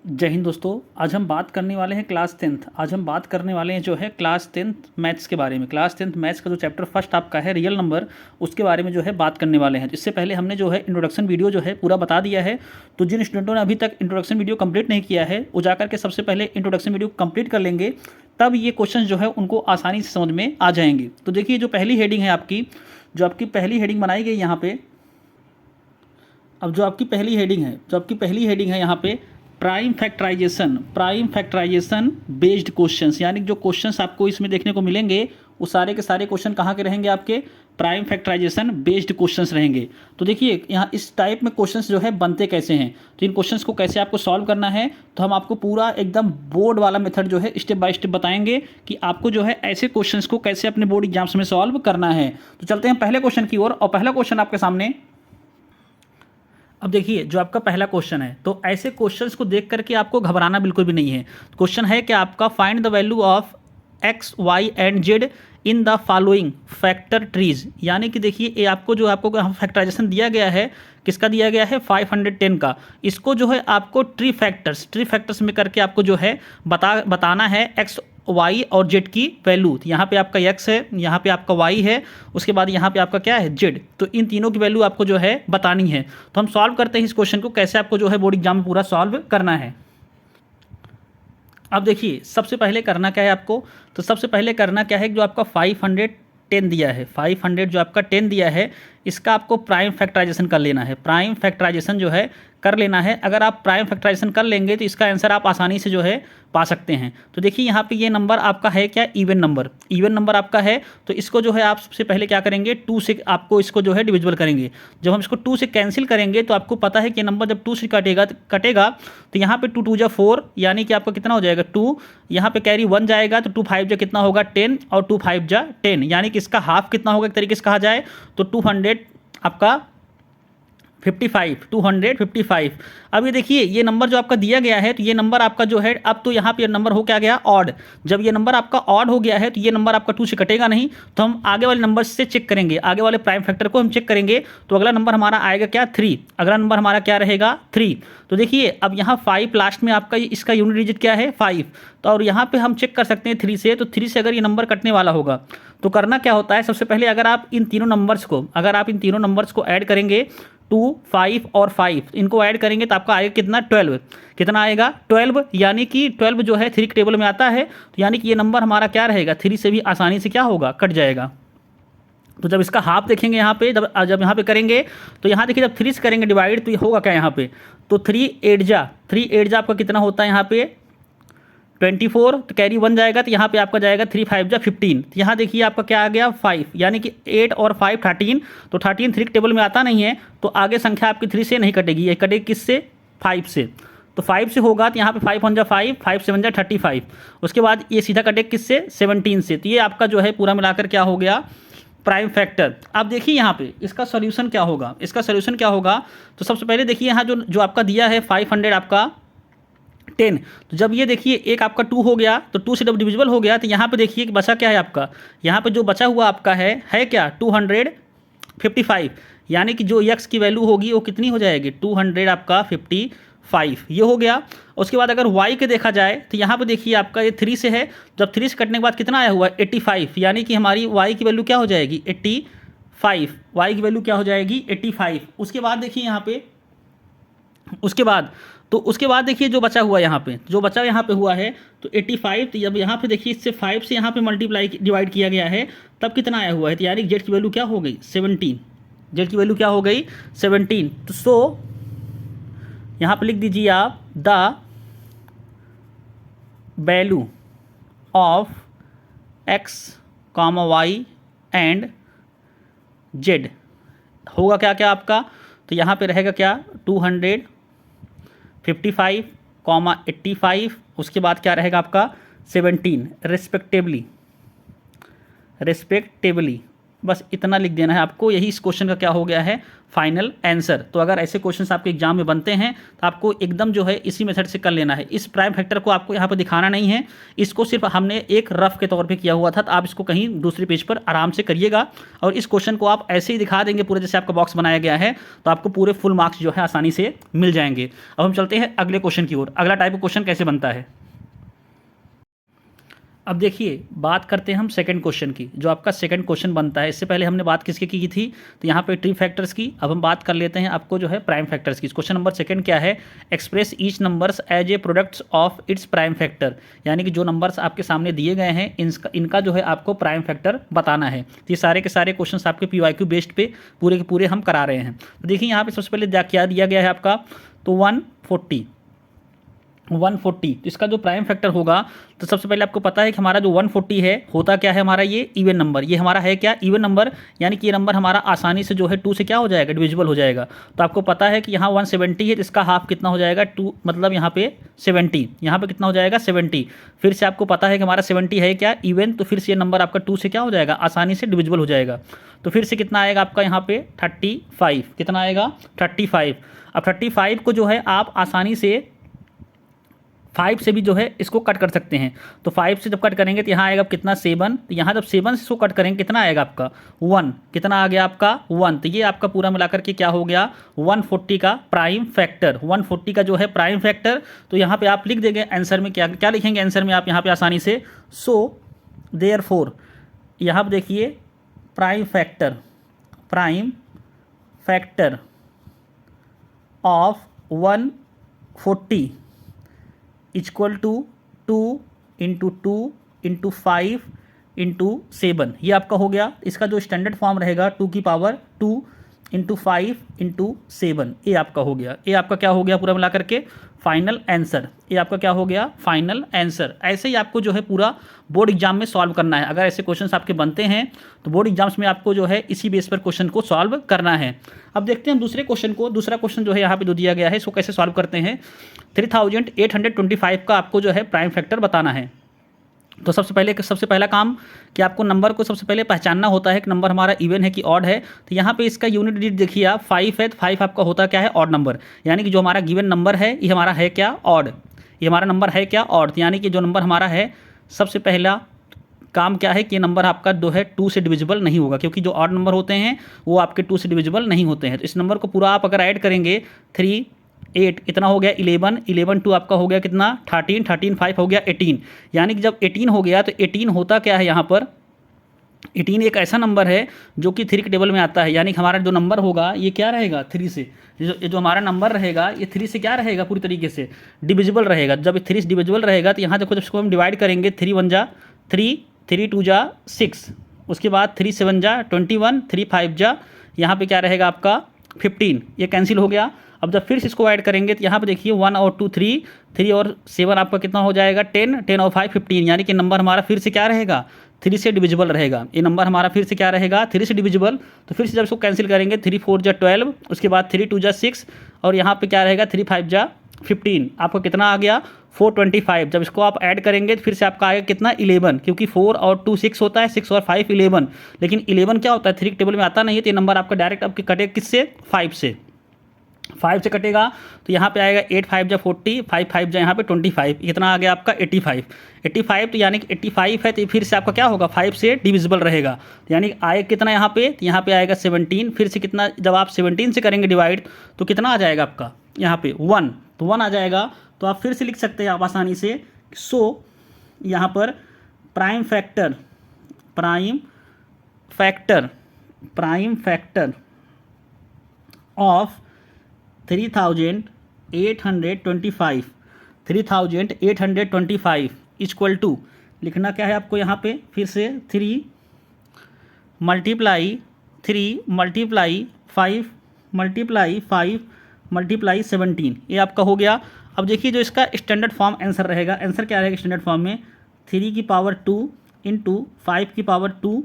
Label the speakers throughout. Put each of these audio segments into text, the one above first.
Speaker 1: जय हिंद दोस्तों। आज हम बात करने वाले हैं क्लास 10th। आज हम बात करने वाले हैं जो है क्लास 10th मैथ्स के बारे में। क्लास 10th मैथ्स का जो चैप्टर फर्स्ट आपका है रियल नंबर, उसके बारे में जो है बात करने वाले हैं। इससे पहले हमने जो है इंट्रोडक्शन वीडियो जो है पूरा बता दिया है। तो जिन स्टूडेंटों ने अभी तक इंट्रोडक्शन वीडियो कंप्लीट नहीं किया है वो जाकर के सबसे पहले इंट्रोडक्शन वीडियो कंप्लीट कर लेंगे, तब ये क्वेश्चन जो है उनको आसानी से समझ में आ जाएंगे। तो देखिए जो पहली हेडिंग है आपकी, जो आपकी पहली हेडिंग बनाई गई यहाँ पे, अब जो आपकी पहली हेडिंग है यहाँ पे प्राइम फैक्टराइजेशन बेस्ड क्वेश्चंस, यानी जो क्वेश्चंस आपको इसमें देखने को मिलेंगे वो सारे के सारे क्वेश्चन कहाँ के रहेंगे, आपके प्राइम फैक्टराइजेशन बेस्ड क्वेश्चंस रहेंगे। तो देखिए यहाँ इस टाइप में क्वेश्चंस जो है बनते कैसे हैं, तो इन क्वेश्चंस को कैसे आपको सॉल्व करना है, तो हम आपको पूरा एकदम बोर्ड वाला मेथड जो है स्टेप बाय स्टेप बताएंगे कि आपको जो है ऐसे क्वेश्चंस को कैसे अपने बोर्ड एग्जाम्स में सॉल्व करना है। तो चलते हैं पहले क्वेश्चन की ओर, और पहला क्वेश्चन आपके सामने। अब देखिए जो आपका पहला क्वेश्चन है, तो ऐसे क्वेश्चंस को देख करके आपको घबराना बिल्कुल भी नहीं है। क्वेश्चन है कि आपका find the value of x y and z in the following factor trees, यानी कि देखिए ये आपको फैक्टराइजेशन दिया गया है, किसका दिया गया है 510 का। इसको जो है आपको ट्री फैक्टर्स में करके आपको जो है बताना है एक्स वाई और जेड की वैल्यू। तो यहाँ पे आपका एक्स है, यहाँ पे आपका वाई है, उसके बाद यहाँ पे आपका क्या है जेड। तो इन तीनों की वैल्यू आपको जो है बतानी है। तो हम सॉल्व करते हैं इस क्वेश्चन को, कैसे आपको जो है बोर्ड एग्जाम में पूरा सॉल्व करना है। अब देखिए सबसे पहले करना क्या है आपको, तो सबसे पहले करना क्या है, जो आपका 510 दिया है, 500 जो आपका 10 दिया है, इसका आपको प्राइम फैक्टराइजेशन कर लेना है। प्राइम फैक्टराइजेशन जो है कर लेना है। अगर आप प्राइम फैक्टराइजेशन कर लेंगे तो इसका आंसर आप आसानी से जो है पा सकते हैं। तो देखिए यहाँ पे ये नंबर आपका है क्या, इवन नंबर आपका है। तो इसको जो है आप सबसे पहले क्या करेंगे, 2 से आपको इसको जो है डिविजिबल करेंगे। जब हम इसको 2 से कैंसिल करेंगे तो आपको पता है कि नंबर जब 2 से कटेगा तो यहाँ पे 2 2 जा 4, यानी कि आपका कितना हो जाएगा 2, यहाँ पे कैरी 1 जाएगा तो 2 5 जा कितना होगा 10, और 2 5 जा 10, यानी कि इसका हाफ कितना होगा एक तरीके से कहा जाए तो 200 आपका 255। अब ये देखिए ये नंबर जो आपका दिया गया है, तो ये नंबर आपका जो है, अब तो यहाँ पे नंबर हो क्या गया ऑड। जब ये नंबर आपका ऑड हो गया है तो ये नंबर आपका 2 से कटेगा नहीं, तो हम आगे वाले नंबर से चेक करेंगे, आगे वाले प्राइम फैक्टर को हम चेक करेंगे। तो अगला नंबर हमारा आएगा क्या 3, अगला नंबर हमारा क्या रहेगा 3। तो देखिए अब यहाँ 5 लास्ट में आपका इसका यूनिट डिजिट क्या है 5, तो और यहाँ पे हम चेक कर सकते हैं 3 से। तो 3 से अगर ये नंबर कटने वाला होगा तो करना क्या होता है, सबसे पहले अगर आप इन तीनों नंबर्स को ऐड करेंगे, 2 5 और 5 इनको ऐड करेंगे तो आपका आएगा कितना 12, कितना आएगा 12, यानी कि 12 जो है 3 के टेबल में आता है। तो यानी कि ये नंबर हमारा क्या रहेगा 3 से भी आसानी से क्या होगा कट जाएगा। तो जब इसका हाफ देखेंगे यहाँ पे, जब यहाँ पे करेंगे तो यहाँ देखिए जब 3 से करेंगे डिवाइड तो ये होगा क्या यहाँ पे, तो 3 8 जा आपका कितना होता है यहाँ पे 24, तो कैरी 1 जाएगा तो यहाँ पे आपका जाएगा 3 5 जा 15। तो यहाँ देखिए आपका क्या आ गया 5, यानी कि 8 और 5 13, तो 13 3 के टेबल में आता नहीं है, तो आगे संख्या आपकी 3 से नहीं कटेगी, ये कटेगी किससे 5 से। तो 5 से होगा तो यहाँ पे 5 1 जा 5, 5 7 जा 35, उसके बाद ये सीधा कटेगा किससे 17 से। तो ये आपका जो है पूरा मिलाकर क्या हो गया प्राइम फैक्टर। अब देखिए यहाँ पे इसका सॉल्यूशन क्या होगा, तो सबसे पहले देखिए यहाँ जो आपका दिया है 500 आपका 10, तो जब ये देखिए एक आपका 2 हो गया तो 2 से जब डिविजिबल हो गया तो यहाँ पे देखिए कि बचा क्या है आपका, यहाँ पे जो बचा हुआ आपका है क्या 255, यानी कि जो x की वैल्यू होगी वो कितनी हो जाएगी 200 आपका 55, ये हो गया। उसके बाद अगर y के देखा जाए तो यहाँ पे देखिए आपका ये 3 से है, जब 3 से कटने के बाद कितना आया हुआ है 85, यानी कि हमारी y की वैल्यू क्या हो जाएगी 85, y की वैल्यू क्या हो जाएगी 85। उसके बाद देखिए यहाँ पे उसके बाद देखिए जो बचा हुआ यहाँ पे हुआ है तो 85, तो जब यहाँ पे देखिए इससे 5 से यहाँ पे डिवाइड किया गया है तब कितना आया हुआ है, तो यानी जेड की वैल्यू क्या हो गई 17, तो सो यहाँ पे लिख दीजिए आप the value of x comma y and z होगा क्या क्या आपका, तो यहाँ पे रहेगा क्या 255, 85, उसके बाद क्या रहेगा आपका 17 रिस्पेक्टिवली। बस इतना लिख देना है आपको, यही इस क्वेश्चन का क्या हो गया है, फाइनल आंसर। तो अगर ऐसे क्वेश्चंस आपके एग्जाम में बनते हैं तो आपको एकदम जो है इसी मेथड से कर लेना है। इस प्राइम फैक्टर को आपको यहाँ पर दिखाना नहीं है, इसको सिर्फ हमने एक रफ के तौर पे किया हुआ था, तो आप इसको कहीं दूसरे पेज पर आराम से करिएगा। और इस क्वेश्चन को आप ऐसे ही दिखा देंगे पूरे जैसे आपका बॉक्स बनाया गया है, तो आपको पूरे फुल मार्क्स जो है आसानी से मिल जाएंगे। अब हम चलते हैं अगले क्वेश्चन की ओर। अगला टाइप का क्वेश्चन कैसे बनता है, अब देखिए बात करते हैं हम सेकंड क्वेश्चन की। जो आपका सेकंड क्वेश्चन बनता है, इससे पहले हमने बात किसकी की थी, तो यहाँ पे ट्री फैक्टर्स की। अब हम बात कर लेते हैं आपको जो है प्राइम फैक्टर्स की। क्वेश्चन नंबर सेकंड क्या है, express each numbers as a products of its prime factor. यानी कि जो नंबर्स आपके सामने दिए गए हैं इनका जो है आपको प्राइम फैक्टर बताना है। तो ये सारे के सारे क्वेश्चन आपके PYQ बेस्ड पे पूरे के पूरे हम करा रहे हैं। तो देखिए यहाँ पे सबसे पहले क्या दिया गया है आपका, तो 140। तो इसका जो प्राइम फैक्टर होगा, तो सबसे पहले आपको पता है कि हमारा जो 140 है होता क्या है, हमारा ये इवन नंबर, ये हमारा है क्या, इवन नंबर। यानी कि ये नंबर हमारा आसानी से जो है 2 से क्या हो जाएगा, डिविजिबल हो जाएगा। तो आपको पता है कि यहाँ 170 है, तो इसका हाफ कितना हो जाएगा 2, मतलब यहाँ पे 70, यहाँ पे कितना हो जाएगा 70। फिर से आपको पता है कि हमारा 70 है क्या, इवन, तो फिर से ये नंबर आपका 2 से क्या हो जाएगा, आसानी से डिविजिबल हो जाएगा। तो फिर से कितना आएगा आपका यहाँ पे 35, कितना आएगा 35। अब 35 को जो है आप आसानी से 5 से भी जो है इसको कट कर सकते हैं। तो 5 से जब कट करेंगे तो यहाँ आएगा कितना 7, तो यहाँ जब 7 से इसको कट करेंगे कितना आएगा आपका 1, कितना आ गया आपका 1। तो ये आपका पूरा मिलाकर के क्या हो गया 140 का प्राइम फैक्टर, 140 का जो है प्राइम फैक्टर। तो यहाँ पे आप लिख देंगे आंसर में, क्या क्या लिखेंगे आंसर में आप यहाँ पे आसानी से, सो देयरफॉर, यहाँ पर देखिए prime factor of 140 equal to 2 into 2 into 5 into 7। ये आपका हो गया। इसका जो स्टैंडर्ड फॉर्म रहेगा 2 की पावर 2 इंटू 5 इंटू 7, ये आपका हो गया। ये आपका क्या हो गया पूरा मिला करके फाइनल आंसर। ये आपका क्या हो गया फाइनल आंसर। ऐसे ही आपको जो है पूरा बोर्ड एग्जाम में सॉल्व करना है। अगर ऐसे क्वेश्चंस आपके बनते हैं तो बोर्ड एग्जाम्स में आपको जो है इसी बेस पर क्वेश्चन को सॉल्व करना है। अब देखते हैं हम दूसरे क्वेश्चन को। दूसरा क्वेश्चन जो है यहाँ पे जो दिया गया है इसको कैसे सॉल्व करते हैं। 3825 का आपको जो है प्राइम फैक्टर बताना है। तो सबसे पहला काम कि आपको नंबर को सबसे पहले पहचानना होता है कि नंबर हमारा इवन है कि ऑड है। तो यहाँ पे इसका यूनिट डिजिट देखिए आप 5 है, तो 5 आपका होता क्या है ऑड नंबर। यानी कि जो हमारा गिवन नंबर है ये हमारा है क्या ऑड, ये हमारा नंबर है क्या ऑड। यानी कि जो नंबर हमारा है सबसे पहला काम क्या है कि ये नंबर आपका जो है 2 से डिविजिबल नहीं होगा, क्योंकि जो ऑड नंबर होते हैं वो आपके 2 से डिविजिबल नहीं होते हैं। तो इस नंबर को पूरा आप अगर ऐड करेंगे 3 8 कितना हो गया 11 2 आपका हो गया कितना 13 5 हो गया 18। यानी कि जब 18 हो गया तो 18 होता क्या है यहाँ पर 18 एक ऐसा नंबर है जो कि 3 के टेबल में आता है। यानी कि हमारा जो नंबर होगा ये क्या रहेगा 3 से, जो हमारा नंबर रहेगा ये 3 से क्या रहेगा पूरी तरीके से डिविजिबल रहेगा। जब 3 डिविजिबल रहेगा तो यहाँ देखो जब इसको हम डिवाइड करेंगे 3 1 जा 3 3 2 जा 6, उसके बाद 3 7 जा 21 3 5 जा यहाँ पे क्या रहेगा आपका 15, ये कैंसिल हो गया। अब जब फिर से इसको ऐड करेंगे तो यहाँ पे देखिए 1 और 2 3 और 7 आपका कितना हो जाएगा 10 और 5 15। यानी कि नंबर हमारा फिर से क्या रहेगा 3 से डिविजिबल रहेगा। ये नंबर हमारा फिर से क्या रहेगा 3 से डिविजिबल। तो फिर से जब इसको कैंसिल करेंगे 3 4 जा 12, उसके बाद 3 2 जा 6 और यहाँ पे क्या रहेगा 3 5 जा 15। आपका कितना आ गया 425। जब इसको आप ऐड करेंगे तो फिर से आपका आएगा कितना 11, क्योंकि 4 और 2 6 होता है, 6 और 5 11। लेकिन 11 क्या होता है 3 के टेबल में आता नहीं है। तो ये नंबर आपका डायरेक्ट आपके कटे किससे 5 से कटेगा। तो यहाँ पे आएगा 8 5 जा 40 5 5 जा यहाँ पे 25, कितना आ गया आपका 85। तो यानी कि 85 है तो फिर से आपका क्या होगा 5 से डिविजिबल रहेगा। यानी आएगा कितना यहाँ पे, तो यहाँ पे आएगा 17। फिर से कितना जब आप 17 से करेंगे डिवाइड तो कितना आ जाएगा आपका यहाँ पे 1, तो 1 आ जाएगा। तो आप फिर से लिख सकते हैं आप आसानी से। सो यहाँ पर prime factor of 3825 equal to लिखना क्या है आपको यहाँ पे फिर से 3 मल्टीप्लाई 5 मल्टीप्लाई 17, ये आपका हो गया। अब देखिए जो इसका स्टैंडर्ड फॉर्म आंसर रहेगा, आंसर क्या रहेगा स्टैंडर्ड फॉर्म में 3 की पावर 2 इंटू 5 की पावर 2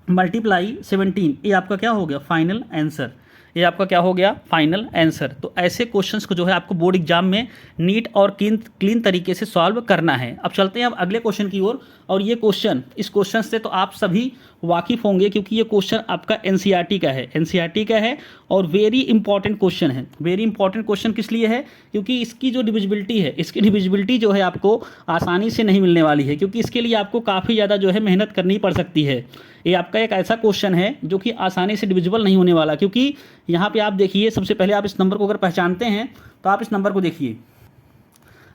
Speaker 1: मल्टीप्लाई 17, ये आपका क्या हो गया फाइनल आंसर। ये आपका क्या हो गया फाइनल आंसर। तो ऐसे क्वेश्चंस को जो है आपको बोर्ड एग्जाम में नीट और क्लीन तरीके से सॉल्व करना है। अब चलते हैं अब अगले क्वेश्चन की ओर। और ये क्वेश्चन, इस क्वेश्चन से तो आप सभी वाकिफ़ होंगे क्योंकि ये क्वेश्चन आपका एनसीईआरटी का है, एनसीईआरटी का है और वेरी इंपॉर्टेंट क्वेश्चन है। वेरी इंपॉर्टेंट क्वेश्चन किस लिए है? क्योंकि इसकी जो डिविजिबिलिटी है, इसकी डिविजिबिलिटी जो है आपको आसानी से नहीं मिलने वाली है, क्योंकि इसके लिए आपको काफ़ी ज़्यादा जो है मेहनत करनी पड़ सकती है। ये आपका एक ऐसा क्वेश्चन है जो कि आसानी से डिविजिबल नहीं होने वाला, क्योंकि यहाँ पे आप देखिए, सबसे पहले आप इस नंबर को अगर पहचानते हैं तो आप इस नंबर को देखिए।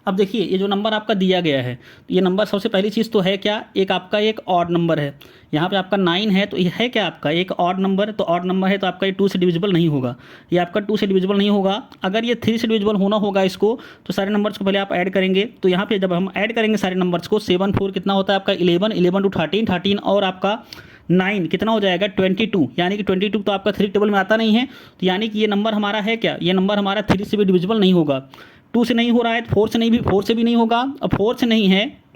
Speaker 1: अब देखिए ये जो नंबर आपका दिया गया है, तो ये नंबर सबसे पहली चीज़ तो है क्या, एक आपका एक ऑड नंबर है। यहाँ पे आपका 9 है, तो ये है क्या आपका एक ऑड नंबर, तो ऑड नंबर है तो आपका ये 2 से डिविजिबल नहीं होगा, ये आपका 2 से डिविजिबल नहीं होगा। अगर ये 3 से डिविजिबल होना होगा इसको, तो सारे नंबर्स को पहले आप ऐड करेंगे। तो यहाँ पे जब हम ऐड करेंगे सारे नंबर्स को, 7 4 कितना होता है आपका 11, 11 टू 13, 13 और आपका 9 कितना हो जाएगा 22, यानी कि 22 तो आपका 3 टेबल में आता नहीं है, तो यानी कि ये नंबर हमारा है क्या, ये नंबर हमारा 3 से भी डिविजिबल नहीं होगा। 2 से नहीं हो रहा है, 4 से नहीं, भी 4 से भी नहीं होगा। अब 4 से नहीं है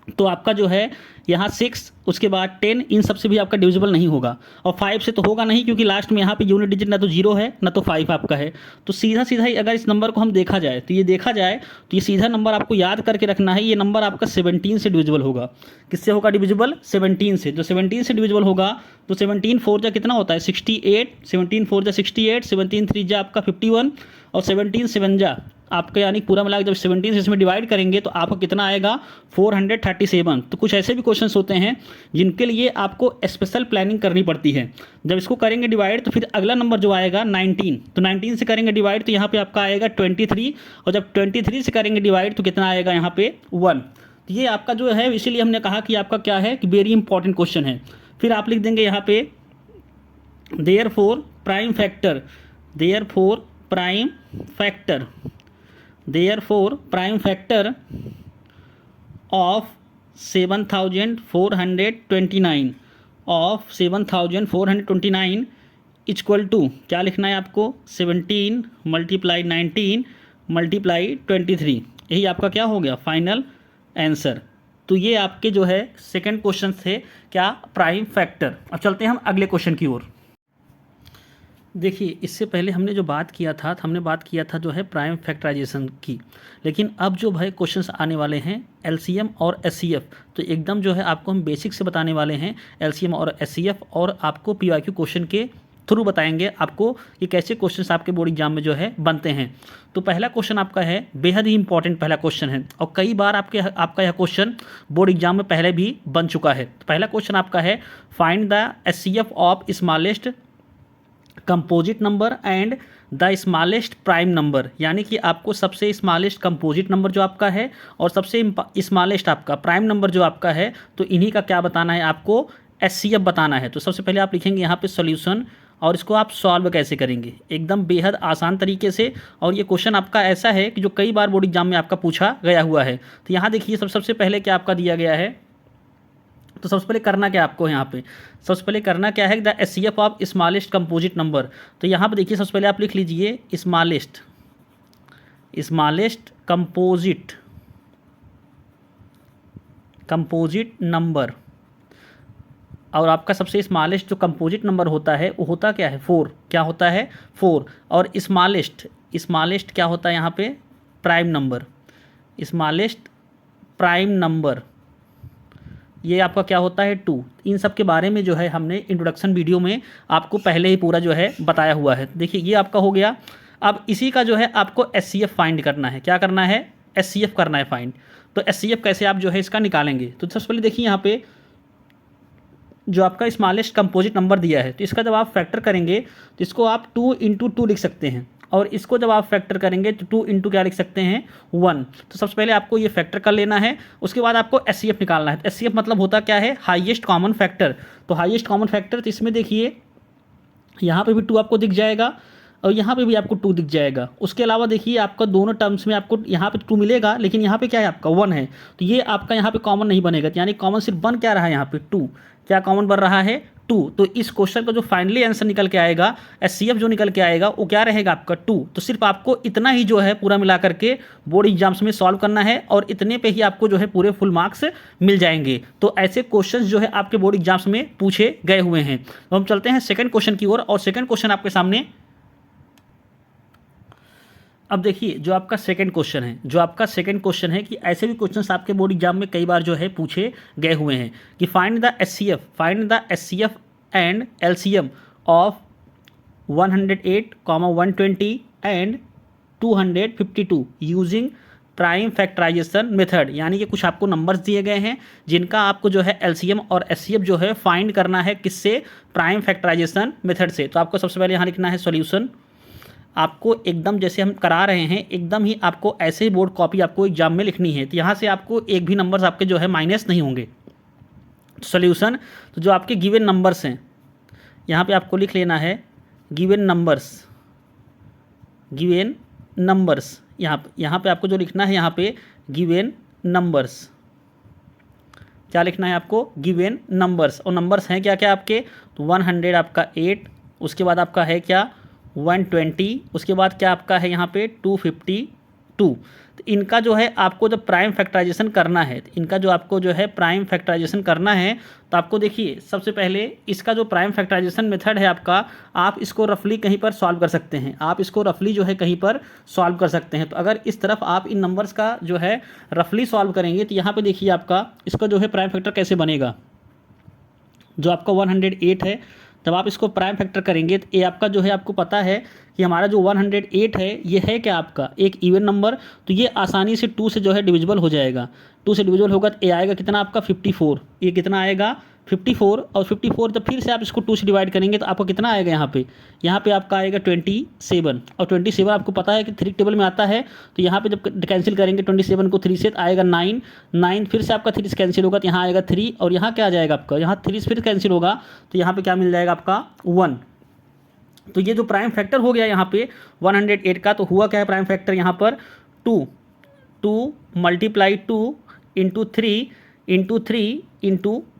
Speaker 1: तो आपका जो है यहाँ 6, उसके बाद 10, इन सब से भी आपका डिविजिबल नहीं होगा। और 5 से तो होगा नहीं, क्योंकि लास्ट में यहाँ पे यूनिट डिजिट ना तो 0 है ना तो 5 आपका है। तो सीधा सीधा ही अगर इस नंबर को हम देखा जाए, तो ये देखा जाए तो ये सीधा नंबर आपको याद करके रखना है, ये नंबर आपका 17 से डिविजिबल होगा। किससे होगा डिविजिबल? 17 से। जो 17 से डिविजिबल होगा तो 17 4 जा कितना होता है 68, 17 4 जा 68, 17 3 जा आपका 51 और 17 7 जा आपका, यानी पूरा मिला के जब 17 से इसमें डिवाइड करेंगे तो आपको कितना आएगा 437। तो कुछ ऐसे भी क्वेश्चंस होते हैं जिनके लिए आपको स्पेशल प्लानिंग करनी पड़ती है। जब इसको करेंगे डिवाइड तो फिर अगला नंबर जो आएगा 19, तो 19 से करेंगे डिवाइड तो यहाँ पे आपका आएगा 23, और जब 23 से करेंगे डिवाइड तो कितना आएगा यहाँ पे 1। तो ये आपका जो है, इसीलिए हमने कहा कि आपका क्या है कि वेरी इंपॉर्टेंट क्वेश्चन है। फिर आप लिख देंगे यहाँ पे therefore prime factor, therefore prime factor, therefore prime factor of 7429 of 7429 equal to क्या लिखना है आपको 17 × 19 × 23। यही आपका क्या हो गया फाइनल आंसर। तो ये आपके जो है सेकंड क्वेश्चन थे क्या, प्राइम फैक्टर। अब चलते हैं हम अगले क्वेश्चन की ओर। देखिए इससे पहले हमने जो बात किया था, हमने बात किया था जो है प्राइम फैक्टराइजेशन की, लेकिन अब जो भाई क्वेश्चंस आने वाले हैं एलसीएम और एचसीएफ, तो एकदम जो है आपको हम बेसिक से बताने वाले हैं एलसीएम और एचसीएफ, और आपको पीवाईक्यू क्वेश्चन के थ्रू बताएंगे आपको कि कैसे क्वेश्चंस आपके बोर्ड एग्जाम में जो है बनते हैं। तो पहला क्वेश्चन आपका है बेहद ही इंपॉर्टेंट पहला क्वेश्चन है, और कई बार आपका यह क्वेश्चन बोर्ड एग्जाम में पहले भी बन चुका है। तो पहला क्वेश्चन आपका है find the HCF of smallest composite number and the smallest prime number, यानी कि आपको सबसे स्मॉलेस्ट कंपोजिट नंबर जो आपका है और सबसे स्मॉलेस्ट आपका प्राइम नंबर जो आपका है, तो इन्हीं का क्या बताना है आपको, एचसीएफ बताना है। तो सबसे पहले आप लिखेंगे यहाँ पे सॉल्यूशन, और इसको आप सॉल्व कैसे करेंगे एकदम बेहद आसान तरीके से। और ये क्वेश्चन आपका ऐसा है कि जो कई बार बोर्ड एग्जाम में आपका पूछा गया हुआ है। तो यहाँ देखिए सबसे पहले क्या आपका दिया गया है, तो सबसे पहले करना क्या आपको यहाँ पे, सबसे पहले करना क्या है the HCF of smallest composite number. तो यहाँ पे देखिए सबसे पहले आप लिख लीजिए स्मॉलेस्ट कंपोजिट नंबर, और आपका सबसे स्मॉलेस्ट जो कंपोजिट नंबर होता है वो होता क्या है 4, क्या होता है 4, और स्मॉलेस्ट क्या होता है यहाँ पे prime number, smallest prime number ये आपका क्या होता है 2। इन सब के बारे में जो है हमने इंट्रोडक्शन वीडियो में आपको पहले ही पूरा जो है बताया हुआ है। देखिए ये आपका हो गया। अब इसी का जो है आपको एचसीएफ फाइंड करना है, क्या करना है एचसीएफ करना है फाइंड। तो एचसीएफ कैसे आप जो है इसका निकालेंगे, तो सबसे पहले देखिए यहाँ पे जो आपका स्मॉलेस्ट कंपोजिट नंबर दिया है, तो इसका जब आप फैक्टर करेंगे तो इसको आप 2 × 2 लिख सकते हैं, और इसको जब आप फैक्टर करेंगे तो 2 × क्या लिख सकते हैं 1। तो सबसे पहले आपको ये फैक्टर कर लेना है, उसके बाद आपको एचसीएफ निकालना है। एचसीएफ मतलब होता क्या है हाईएस्ट कॉमन फैक्टर। तो हाईएस्ट कॉमन फैक्टर, तो इसमें देखिए यहाँ पे भी 2 आपको दिख जाएगा और यहाँ पे भी आपको 2 दिख जाएगा। उसके अलावा देखिए आपका दोनों टर्म्स में आपको यहाँ पे 2 मिलेगा, लेकिन यहाँ पे क्या है आपका 1 है, तो ये आपका यहाँ पे कॉमन नहीं बनेगा, यानी कॉमन सिर्फ बन क्या रहा है यहाँ पे 2, क्या कॉमन बन रहा है 2। तो इस क्वेश्चन का जो फाइनली आंसर निकल के आएगा, एचसीएफ जो निकल के आएगा वो क्या रहेगा आपका 2। तो सिर्फ आपको इतना ही जो है पूरा मिला करके बोर्ड एग्जाम्स में सॉल्व करना है, और इतने पे ही आपको जो है पूरे फुल मार्क्स मिल जाएंगे। तो ऐसे क्वेश्चंस जो है आपके बोर्ड एग्जाम्स में पूछे गए हुए हैं। तो हम चलते हैं सेकंड क्वेश्चन की ओर, और सेकंड क्वेश्चन आपके सामने अब देखिए जो आपका सेकंड क्वेश्चन है कि ऐसे भी क्वेश्चंस आपके बोर्ड एग्जाम में कई बार जो है पूछे गए हुए हैं कि find the HCF and LCM of 108, 120 and 252 using prime factorisation method. यानी कि कुछ आपको नंबर्स दिए गए हैं जिनका आपको जो है एलसीएम और एचसीएफ जो है फाइंड करना है किससे, प्राइम फैक्टराइजेशन मेथड से। तो आपको सबसे पहले यहाँ लिखना है सॉल्यूशन। आपको एकदम जैसे हम करा रहे हैं एकदम ही आपको ऐसे ही बोर्ड कॉपी आपको एग्जाम में लिखनी है। तो यहाँ से आपको एक भी नंबर्स आपके जो है माइनस नहीं होंगे। सॉल्यूशन, तो जो आपके गिवन नंबर्स हैं यहाँ पे आपको लिख लेना है गिवन नंबर्स यहाँ पे आपको जो लिखना है, यहाँ पे गिवन नंबर्स, क्या लिखना है आपको, गिवन नंबर्स। और नंबर्स हैं क्या क्या आपके, तो 100 आपका 8, उसके बाद आपका है क्या 120, उसके बाद क्या आपका है यहाँ पे 252। तो इनका जो है आपको जब प्राइम फैक्टराइजेशन करना है, तो आपको देखिए सबसे पहले इसका जो प्राइम फैक्टराइजेशन मेथड है आपका, आप इसको रफली कहीं पर सॉल्व कर सकते हैं। तो अगर इस तरफ आप इन नंबर्स का जो है रफली सॉल्व करेंगे तो यहाँ पे देखिए आपका इसका जो है प्राइम फैक्टर कैसे बनेगा। जो आपका 108 है, जब आप इसको प्राइम फैक्टर करेंगे तो ये आपका जो है आपको पता है कि हमारा जो 108 है ये है क्या आपका एक इवन नंबर। तो ये आसानी से 2 से जो है डिविजिबल हो जाएगा। 2 से डिविजिबल होगा तो ये आएगा कितना आपका 54। ये कितना आएगा 54। और 54 जब फिर से आप इसको 2 से डिवाइड करेंगे तो आपको कितना आएगा यहाँ पे आपका आएगा 27। और 27 आपको पता है कि 3 टेबल में आता है। तो यहाँ पे जब कैंसिल करेंगे 27 को 3 से तो आएगा 9 फिर से आपका 3 से कैंसिल होगा तो यहाँ आएगा 3। और यहाँ क्या आ जाएगा आपका, यहाँ 3 से फिर कैंसिल होगा तो यहाँ पे क्या मिल जाएगा आपका 1। तो ये जो प्राइम फैक्टर हो गया यहाँ पे 108 का, तो हुआ क्या है प्राइम फैक्टर यहाँ पर 2 मल्टीप्लाई 2 इंटू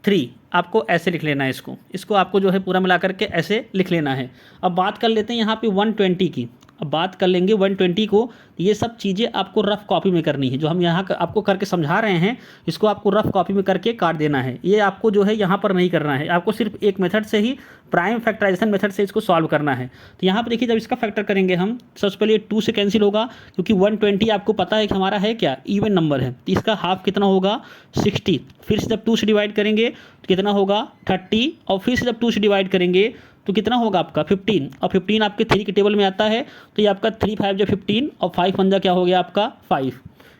Speaker 1: 3 आपको ऐसे लिख लेना है। इसको आपको जो है पूरा मिला करके ऐसे लिख लेना है। अब बात कर लेते हैं यहाँ पे 120 की। अब बात कर लेंगे 120 को। ये सब चीज़ें आपको रफ कॉपी में करनी है। जो हम यहाँ आपको करके समझा रहे हैं इसको आपको रफ कॉपी में करके काट देना है। ये आपको जो है यहाँ पर नहीं करना है, आपको सिर्फ एक मेथड से ही प्राइम फैक्टराइजेशन मेथड से इसको सॉल्व करना है। तो यहाँ पर देखिए जब इसका फैक्टर करेंगे हम, सबसे पहले 2 से कैंसिल होगा क्योंकि 120 आपको पता है कि हमारा है क्या इवन नंबर है। तो इसका हाफ कितना होगा 60। फिर से जब 2 से डिवाइड करेंगे तो कितना होगा 30। और फिर से जब 2 से डिवाइड करेंगे तो कितना होगा आपका 15। और 15 आपके 3 के टेबल में आता है। तो ये आपका 3 5 जो 15 और 5 1 क्या हो गया आपका 5।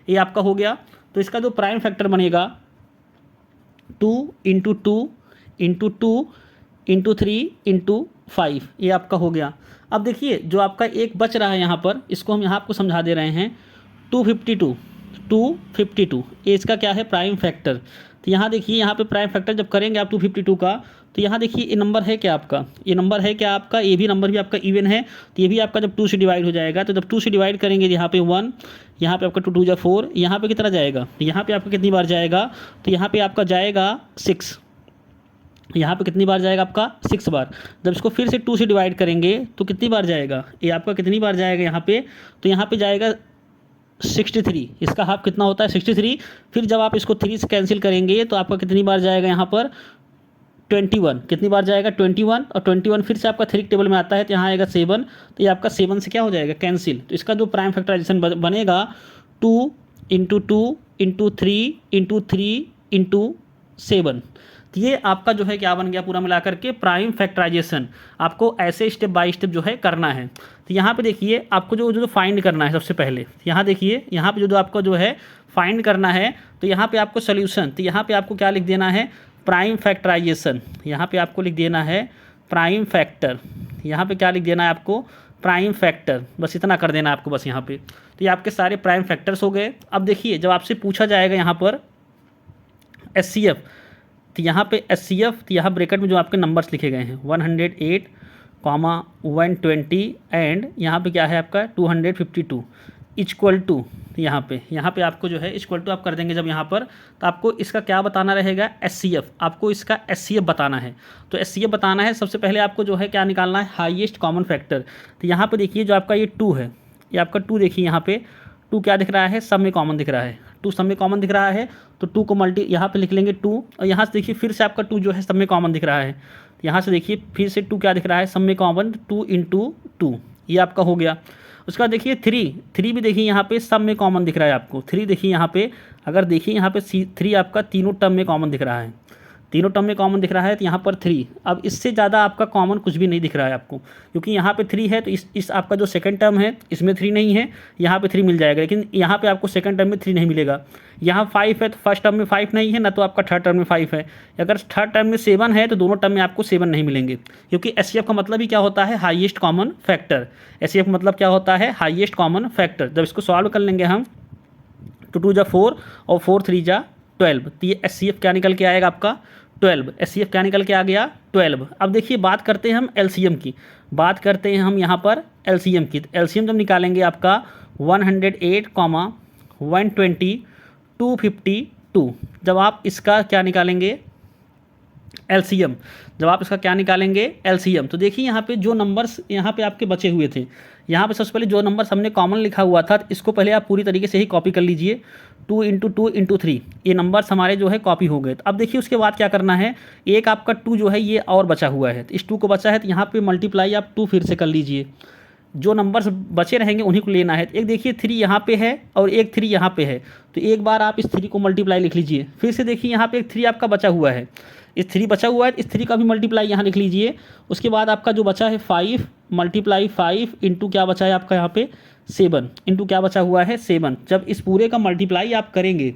Speaker 1: ये आपका हो गया। तो इसका जो प्राइम फैक्टर बनेगा 2 इंटू 2 इंटू 2 इंटू 3 इंटू 5, ये आपका हो गया। अब देखिए जो आपका एक बच रहा है यहाँ पर, इसको हम यहाँ आपको समझा दे रहे हैं 252 ये इसका क्या है प्राइम फैक्टर। तो यहाँ देखिए यहाँ पे प्राइम फैक्टर जब करेंगे आप 252 का, तो यहाँ देखिए ये नंबर है क्या आपका, ये भी नंबर भी आपका इवन है। तो ये भी आपका जब 2 से डिवाइड हो जाएगा, तो जब 2 से डिवाइड करेंगे यहाँ पे 1, यहाँ पे आपका 2 2 4, यहाँ पे कितना जाएगा, यहाँ पे आपका कितनी बार जाएगा, तो यहाँ पे आपका जाएगा 6। यहाँ पे कितनी बार जाएगा आपका 6 बार। जब इसको फिर से 2 से डिवाइड करेंगे तो कितनी बार जाएगा, ये आपका कितनी बार जाएगा यहाँ पे, तो यहाँ पे जाएगा 63। इसका हाफ कितना होता है 63। फिर जब आप इसको 3 से कैंसिल करेंगे तो आपका कितनी बार जाएगा यहाँ पर 21। कितनी बार जाएगा 21। और 21 फिर से आपका 3 टेबल में आता है तो यहाँ आएगा 7। तो ये आपका 7 से क्या हो जाएगा कैंसिल। तो इसका जो प्राइम फैक्टराइजेशन बनेगा 2 इंटू 2 इंटू 3 इंटू 3 इंटू 7। तो ये आपका जो है क्या बन गया पूरा मिलाकर के प्राइम फैक्टराइजेशन। आपको ऐसे स्टेप बाय स्टेप जो है करना है। तो यहाँ पे देखिए आपको जो फाइंड करना है सबसे पहले, यहाँ देखिए यहाँ पे जो आपको जो है फाइंड करना है, तो यहाँ पे आपको सोल्यूशन, तो यहाँ पे आपको क्या लिख देना है प्राइम फैक्टराइजेशन। यहाँ पे आपको लिख देना है प्राइम फैक्टर। यहाँ पे क्या लिख देना है आपको प्राइम फैक्टर, बस इतना कर देना आपको बस यहाँ पे। तो ये आपके सारे प्राइम फैक्टर्स हो गए। अब देखिए जब आपसे पूछा जाएगा यहाँ पर HCF, तो यहाँ पे HCF, तो यहाँ ब्रैकेट में जो आपके नंबर्स लिखे गए हैं 108, 120 एंड यहाँ पे क्या है आपका 252 इक्वल टू, यहाँ पे आपको जो है इक्वल टू आप कर देंगे जब यहाँ पर, तो आपको इसका क्या बताना रहेगा HCF। आपको इसका HCF बताना है। तो HCF बताना है सबसे पहले आपको जो है क्या निकालना है हाईएस्ट कॉमन फैक्टर। तो यहाँ पे देखिए जो आपका ये 2 है, ये आपका 2 देखिए यहाँ पे 2 क्या दिख रहा है सब में कॉमन दिख रहा है। 2 सब में कॉमन दिख रहा है तो 2 को मल्टी यहाँ पे लिख लेंगे 2। और यहाँ से देखिए फिर से आपका 2 जो है सब में कॉमन दिख रहा है। यहाँ से देखिए फिर से 2 क्या दिख रहा है सब में कॉमन 2 इंटू 2। ये आपका हो गया। उसका देखिए थ्री भी देखिए यहाँ पे सब में कॉमन दिख रहा है आपको। थ्री देखिए यहाँ पे, अगर देखिए यहाँ पे थ्री आपका तीनों टर्म में कॉमन दिख रहा है, तीनों टर्म में कॉमन दिख रहा है, तो यहाँ पर थ्री। अब इससे ज़्यादा आपका कॉमन कुछ भी नहीं दिख रहा है आपको, क्योंकि यहाँ पे थ्री है तो इस आपका जो सेकंड टर्म है इसमें थ्री नहीं है, यहाँ पे थ्री मिल जाएगा, लेकिन यहाँ पे आपको सेकंड टर्म में थ्री नहीं मिलेगा। यहाँ फाइव है तो फर्स्ट टर्म में फाइव नहीं है ना, तो आपका थर्ड टर्म में फाइव है। अगर थर्ड टर्म में सेवन है तो दोनों टर्म में आपको सेवन नहीं मिलेंगे, क्योंकि एचसीएफ का मतलब ही क्या होता है, हाईएस्ट कॉमन फैक्टर। एचसीएफ का मतलब क्या होता है, हाईएस्ट कॉमन फैक्टर। जब इसको सॉल्व कर लेंगे हम, टू टू जा 4 और 4 3 जा 12, तो ये एचसीएफ क्या निकल के आएगा आपका 12। एचसीएफ क्या निकल के आ गया 12। अब देखिए बात करते हैं हम एलसीएम की, बात करते हैं हम यहाँ पर एलसीएम की। एलसीएम जब निकालेंगे आपका 108, 120, 252, जब आप इसका क्या निकालेंगे एलसीएम, जब आप इसका क्या निकालेंगे एलसीएम, तो देखिए यहाँ पे जो नंबर्स यहाँ पे आपके बचे हुए थे, यहाँ पे सबसे पहले जो नंबर्स हमने कॉमन लिखा हुआ था, इसको पहले आप पूरी तरीके से ही कॉपी कर लीजिए। 2 × 2 × 3 ये नंबर्स हमारे जो है कॉपी हो गए। तो अब देखिए उसके बाद क्या करना है, एक आपका 2 जो है ये और बचा हुआ है, तो इस 2 को बचा है तो यहाँ पे मल्टीप्लाई आप 2 फिर से कर लीजिए। जो नंबर्स बचे रहेंगे उन्हीं को लेना है। एक देखिए 3 यहाँ पे है और एक 3 यहाँ पे है, तो एक बार आप इस 3 को मल्टीप्लाई लिख लीजिए। फिर से देखिए यहाँ पे एक 3 आपका बचा हुआ है, इस 3 बचा हुआ है, इस 3 का भी मल्टीप्लाई यहाँ लिख लीजिए। उसके बाद आपका जो बचा है 5 × 5 इंटू क्या बचा है आपका यहाँ पे 7 इंटू क्या बचा हुआ है 7। जब इस पूरे का मल्टीप्लाई आप करेंगे,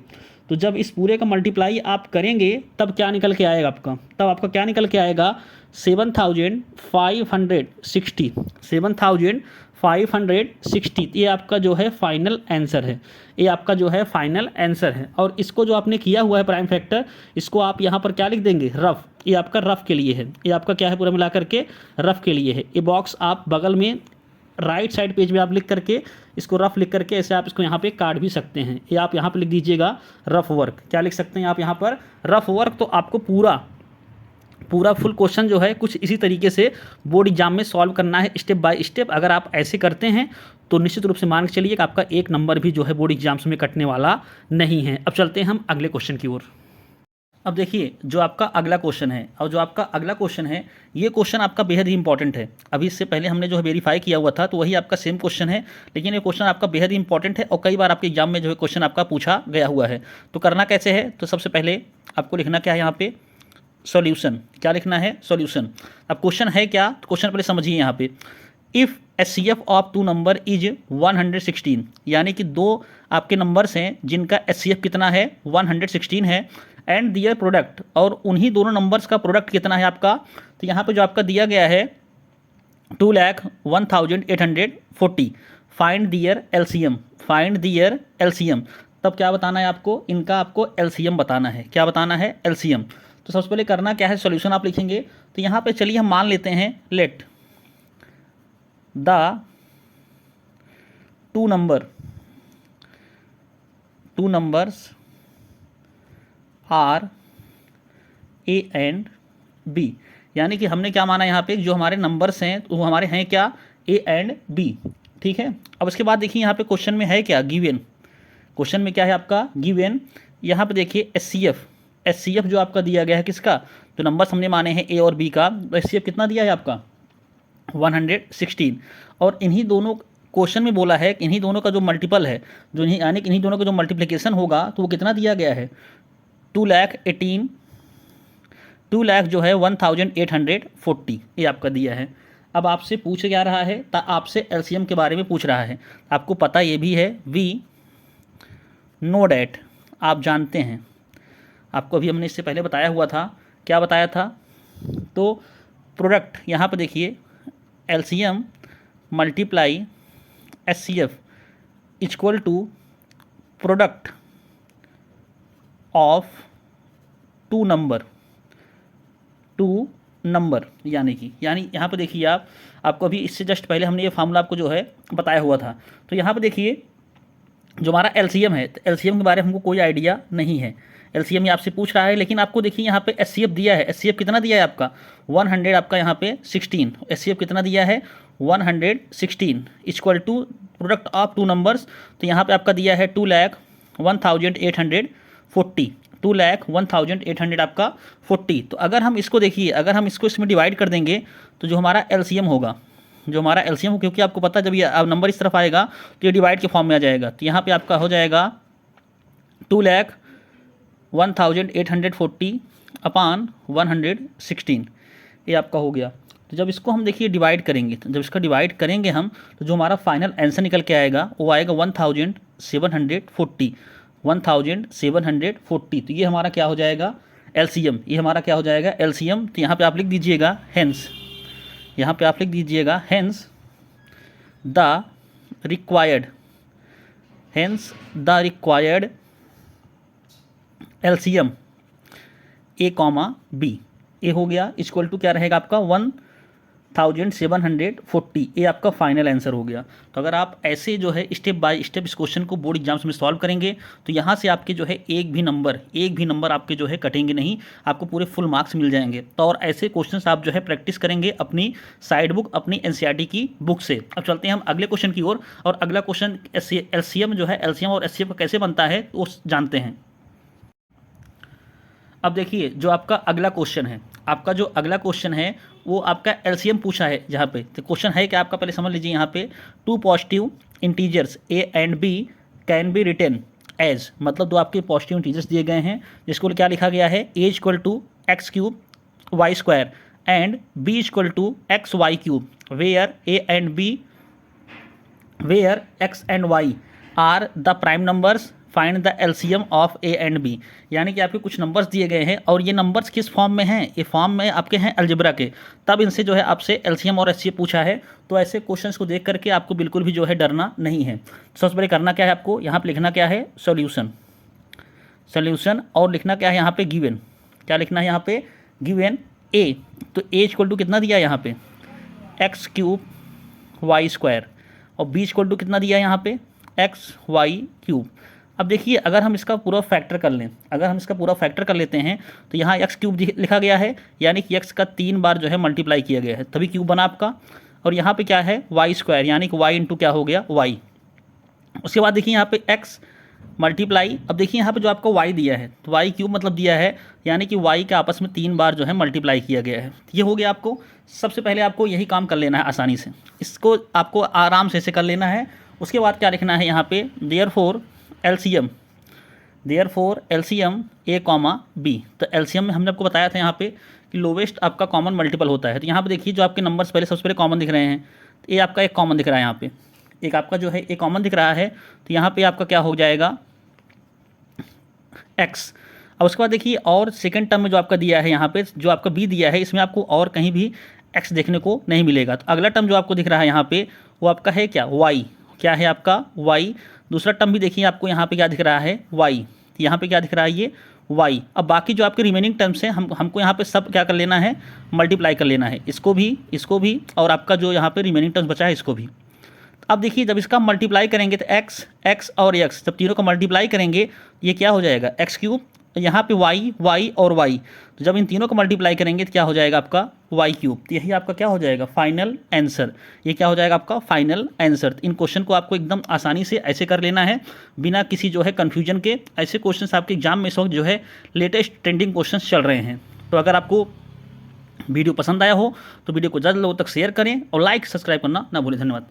Speaker 1: तो जब इस पूरे का मल्टीप्लाई आप करेंगे तब क्या निकल के आएगा आपका, तब आपका क्या निकल के आएगा 7560, 7560। ये आपका जो है फाइनल आंसर है, ये आपका जो है फाइनल आंसर है। और इसको जो आपने किया हुआ है प्राइम फैक्टर, इसको आप यहाँ पर क्या लिख देंगे रफ, ये आपका रफ के लिए है, ये आपका क्या है पूरा मिला करके रफ के लिए है। ये बॉक्स आप बगल में राइट साइड पेज में आप लिख करके इसको रफ लिख करके ऐसे आप इसको यहाँ पे काट भी सकते हैं। ये आप यहाँ पे लिख दीजिएगा रफ वर्क, क्या लिख सकते हैं आप यहाँ पर रफ वर्क। तो आपको पूरा फुल क्वेश्चन जो है कुछ इसी तरीके से बोर्ड एग्जाम में सॉल्व करना है स्टेप बाय स्टेप। अगर आप ऐसे करते हैं तो निश्चित रूप से मान के चलिए कि आपका एक नंबर भी जो है बोर्ड एग्जाम्स में कटने वाला नहीं है। अब चलते हैं हम अगले क्वेश्चन की ओर। अब देखिए जो आपका अगला क्वेश्चन है, और जो आपका अगला क्वेश्चन है ये क्वेश्चन आपका बेहद ही इंपॉर्टेंट है। अभी इससे पहले हमने जो है वेरीफाई किया हुआ था तो वही आपका सेम क्वेश्चन है, लेकिन ये क्वेश्चन आपका बेहद ही इंपॉर्टेंट है और कई बार आपके एग्जाम में जो है क्वेश्चन आपका पूछा गया हुआ है। तो करना कैसे है, तो सबसे पहले आपको लिखना क्या है यहाँ पे सॉल्यूशन, क्या लिखना है सॉल्यूशन। अब क्वेश्चन है क्या, तो क्वेश्चन पहले समझिए यहाँ पे। If HCF of 2 number is 116, यानी कि 2 आपके नंबर्स हैं जिनका एचसीएफ कितना है 116 है, एंड दियर प्रोडक्ट, और उन्हीं दोनों नंबर्स का प्रोडक्ट कितना है आपका, तो यहाँ पे जो आपका दिया गया है 2,01,840। फाइंड दियर एलसीएम, फाइंड दियर एलसीएम। तब क्या बताना है आपको, इनका आपको एलसीएम बताना है। क्या बताना है एलसीएम। तो सबसे पहले करना क्या है, सॉल्यूशन आप लिखेंगे। तो यहाँ पे चलिए हम मान लेते हैं let the 2 numbers are a and b, यानी कि हमने क्या माना यहाँ पे, जो हमारे नंबर्स हैं वो हमारे हैं क्या ए एंड बी, ठीक है। अब उसके बाद देखिए यहाँ पे क्वेश्चन में है क्या गिवन, क्वेश्चन में क्या है आपका गिवन। यहाँ पे देखिए एचसीएफ जो आपका दिया गया है किसका, तो नंबर्स हमने माने हैं ए और बी का, तो एचसीएफ कितना दिया है आपका 116। और इन्हीं दोनों क्वेश्चन में बोला है कि इन्हीं दोनों का जो मल्टीपल है, जो यानी कि इन्हीं दोनों का जो मल्टीप्लिकेशन होगा तो वो कितना दिया गया है 2 लाख जो है 1,840, ये आपका दिया है। अब आपसे पूछ क्या रहा है, आपसे एलसीएम के बारे में पूछ रहा है। आपको पता ये भी है वी नो डैट, आप जानते हैं, आपको अभी हमने इससे पहले बताया हुआ था। क्या बताया था, तो प्रोडक्ट यहाँ पे देखिए LCM multiply HCF equal to product of 2 number, यानी यहाँ पे देखिए आपको अभी इससे जस्ट पहले हमने ये फार्मूला आपको जो है बताया हुआ था। तो यहाँ पे देखिए जो हमारा एलसीएम है, तो एलसीएम के बारे में हमको कोई आइडिया नहीं है, एलसीएम ये आपसे पूछ रहा है। लेकिन आपको देखिए यहाँ पे एचसीएफ दिया है, एचसीएफ कितना दिया है आपका 100, आपका यहाँ पे 16, एचसीएफ कितना दिया है 116 equal to product of 2 numbers. तो यहाँ पे आपका दिया है 2,01,840, 2,01,800 आपका 40। तो अगर हम इसको देखिए, अगर हम इसको इसमें डिवाइड कर देंगे तो जो हमारा एलसीएम होगा जो हमारा एलसीएम हो, क्योंकि आपको पता है जब ये अब नंबर इस तरफ आएगा तो ये डिवाइड के फॉर्म में आ जाएगा। तो यहाँ पे आपका हो जाएगा 2,01,840 अपान 116, ये आपका हो गया। तो जब इसको हम देखिए डिवाइड करेंगे, तो जब इसका डिवाइड करेंगे हम, तो जो हमारा फाइनल आंसर निकल के आएगा वो आएगा 1,740, 1,740। तो ये हमारा क्या हो जाएगा, एलसीएम। ये हमारा क्या हो जाएगा, एलसीएम। तो यहाँ पे आप लिख दीजिएगा हेंस, यहाँ पे आप लिख दीजिएगा hence the required, hence the required LCM a comma b, a हो गया इक्वल टू क्या रहेगा आपका 1,740, ये आपका फाइनल आंसर हो गया। तो अगर आप ऐसे जो है स्टेप बाय स्टेप इस क्वेश्चन को बोर्ड एग्जाम्स में सॉल्व करेंगे तो यहाँ से आपके जो है एक भी नंबर आपके जो है कटेंगे नहीं, आपको पूरे फुल मार्क्स मिल जाएंगे। तो और ऐसे क्वेश्चंस आप जो है प्रैक्टिस करेंगे अपनी साइड बुक, अपनी एनसीईआरटी की बुक से। अब चलते हैं हम अगले क्वेश्चन की ओर, और अगला क्वेश्चन एलसीएम जो है, एलसीएम और एचसीएफ कैसे बनता है वो जानते हैं। अब देखिए जो आपका अगला क्वेश्चन है, आपका जो अगला क्वेश्चन है वो आपका एलसीएम पूछा है जहाँ पे। तो क्वेश्चन है क्या आपका, पहले समझ लीजिए। यहाँ पे 2 positive integers a and b can be written as, मतलब 2 आपके पॉजिटिव इंटीजर्स दिए गए हैं जिसको क्या लिखा गया है, a equal to x³ y² and b equal to xy³ where a and b, where x and y are the prime numbers, find the LCM of a and b. यानी कि आपके कुछ नंबर्स दिए गए हैं और ये नंबर्स किस फॉर्म में हैं, ये फॉर्म में आपके हैं अलजेब्रा के, तब इनसे जो है आपसे एलसीएम और एचसीएफ पूछा है। तो ऐसे क्वेश्चंस को देख करके आपको बिल्कुल भी जो है डरना नहीं है। सबसे पहले करना क्या है आपको, यहाँ पे लिखना क्या है, सॉल्यूशन, और लिखना क्या है यहाँ पे, गिवन। क्या लिखना है यहाँ पे, गिवन ए, तो ए इक्वल टू कितना दिया है यहाँ पे, x³ y² और b इक्वल टू कितना दिया है यहाँ पे, xy³। अब देखिए अगर हम इसका पूरा फैक्टर कर लें, अगर हम इसका पूरा फैक्टर कर लेते हैं तो यहाँ x³ लिखा गया है, यानी कि x का 3 बार जो है मल्टीप्लाई किया गया है तभी क्यूब बना आपका। और यहाँ पे क्या है, y², यानी कि y इंटू क्या हो गया, y। उसके बाद देखिए यहाँ पे x मल्टीप्लाई, अब देखिए यहाँ पे जो आपको y दिया है तो y³ मतलब दिया है, यानी कि y के आपस में 3 बार जो है मल्टीप्लाई किया गया है। ये हो गया आपको। सबसे पहले आपको यही काम कर लेना है आसानी से, इसको आपको आराम से कर लेना है। उसके बाद क्या लिखना है यहाँ पे, therefore LCM a comma B. तो एलसीएम में हमने आपको बताया था यहाँ पे कि लोवेस्ट आपका कॉमन मल्टीपल होता है। तो यहाँ पे देखिए जो आपके नंबर्स पहले सबसे पहले कॉमन दिख रहे हैं, तो ये आपका एक कॉमन दिख रहा है, यहाँ पे एक आपका जो है एक कॉमन दिख रहा है। तो यहाँ पे आपका क्या हो जाएगा, x। अब उसके बाद देखिए और सेकंड टर्म में जो आपका दिया है यहाँ पे, जो आपका b दिया है, इसमें आपको और कहीं भी x देखने को नहीं मिलेगा। तो अगला टर्म जो आपको दिख रहा है यहाँ पे वो आपका है क्या, y। क्या है आपका y। दूसरा टर्म भी देखिए आपको यहाँ पे क्या दिख रहा है, y। यहाँ पे क्या दिख रहा है, ये y। अब बाकी जो आपके रिमेनिंग टर्म्स हैं हमको यहाँ पे सब क्या कर लेना है, मल्टीप्लाई कर लेना है, इसको भी और आपका जो यहाँ पे रिमेनिंग टर्म्स बचा है इसको भी। अब देखिए जब इसका मल्टीप्लाई करेंगे तो x और x, जब तीनों का मल्टीप्लाई करेंगे ये क्या हो जाएगा, x³, यहाँ पे y और y। तो जब इन तीनों को मल्टीप्लाई करेंगे तो क्या हो जाएगा आपका y³। तो यही आपका क्या हो जाएगा, फाइनल आंसर। ये क्या हो जाएगा आपका फाइनल आंसर। इन क्वेश्चन को आपको एकदम आसानी से ऐसे कर लेना है बिना किसी जो है कन्फ्यूजन के। ऐसे क्वेश्चन आपके एग्जाम में इस वक्त जो है लेटेस्ट ट्रेंडिंग क्वेश्चन चल रहे हैं। तो अगर आपको वीडियो पसंद आया हो तो वीडियो को ज़्यादा लोगों तक शेयर करें और लाइक सब्सक्राइब करना ना भूलें। धन्यवाद।